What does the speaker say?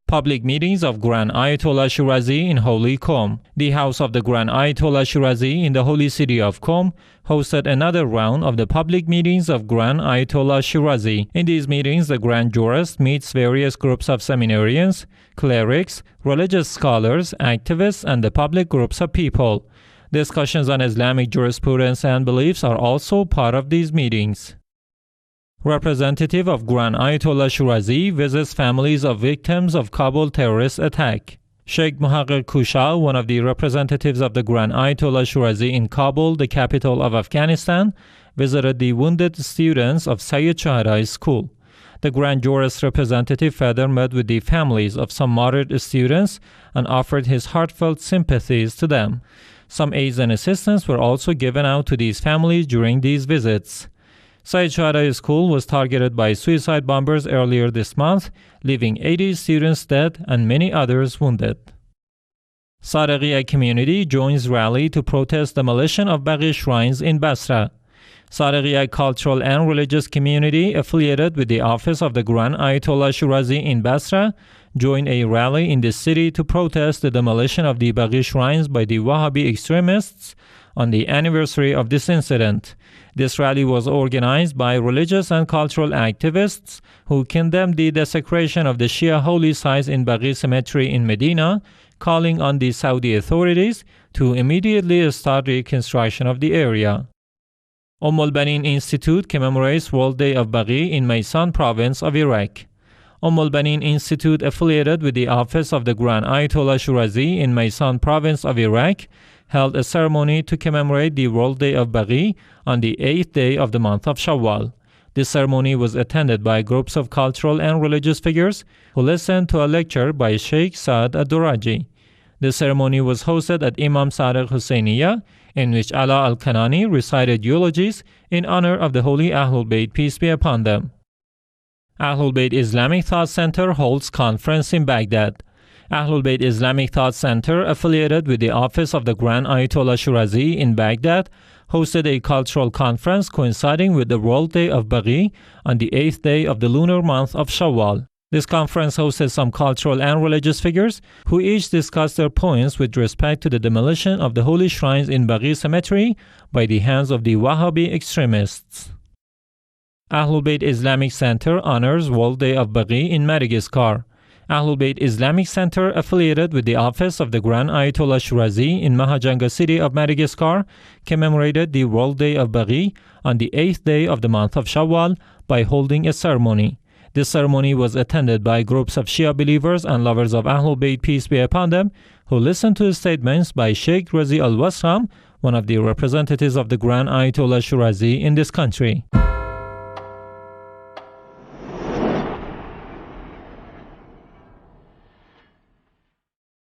Public meetings of Grand Ayatollah Shirazi in Holy Qom. The house of the Grand Ayatollah Shirazi in the holy city of Qom hosted another round of the public meetings of Grand Ayatollah Shirazi. In these meetings, the Grand Jurist meets various groups of seminarians, clerics, religious scholars, activists, and the public groups of people. Discussions on Islamic jurisprudence and beliefs are also part of these meetings. Representative of Grand Ayatollah Shirazi visits families of victims of Kabul terrorist attack. Sheikh Muhaqqaq Kusha, one of the representatives of the Grand Ayatollah Shirazi in Kabul, the capital of Afghanistan, visited the wounded students of Sayyid Shahadai School. The Grand Jurist representative further met with the families of some martyred students and offered his heartfelt sympathies to them. Some aids and assistance were also given out to these families during these visits. Sayyid Shahadai School was targeted by suicide bombers earlier this month, leaving 80 students dead and many others wounded. Sadiqiya community joins rally to protest demolition of Baqi shrines in Basra. Sadiqiya cultural and religious community affiliated with the office of the Grand Ayatollah Shirazi in Basra joined a rally in the city to protest the demolition of the Baqi shrines by the Wahhabi extremists on the anniversary of this incident. This rally was organized by religious and cultural activists who condemned the desecration of the Shia holy sites in Baqi Cemetery in Medina, calling on the Saudi authorities to immediately start reconstruction of the area. Al-Banin Institute commemorates World Day of Bari in Mayson province of Iraq. Al-Banin Institute, affiliated with the office of the Grand Ayatollah Shirazi in Mayson province of Iraq, held a ceremony to commemorate the World Day of Bari on the 8th day of the month of Shawwal. This ceremony was attended by groups of cultural and religious figures who listened to a lecture by Sheikh Saad ad-Duraji. The ceremony was hosted at Imam Sadiq Husseiniya, in which Ala al-Kanani recited eulogies in honor of the holy AhlulBayt, peace be upon them. AhlulBayt Islamic Thought Center holds conference in Baghdad. AhlulBayt Islamic Thought Center, affiliated with the office of the Grand Ayatollah Shirazi in Baghdad, hosted a cultural conference coinciding with the World Day of Bari on the 8th day of the lunar month of Shawwal. This conference hosted some cultural and religious figures who each discussed their points with respect to the demolition of the holy shrines in Baqi Cemetery by the hands of the Wahhabi extremists. AhlulBayt Islamic Center honors World Day of Bari in Madagascar. AhlulBayt Islamic Center, affiliated with the office of the Grand Ayatollah Shirazi in Mahajanga city of Madagascar, commemorated the World Day of Bari on the 8th day of the month of Shawwal by holding a ceremony. This ceremony was attended by groups of Shia believers and lovers of AhlulBayt, peace be upon them, who listened to statements by Sheikh Razi al-Wasram, one of the representatives of the Grand Ayatollah Shirazi in this country.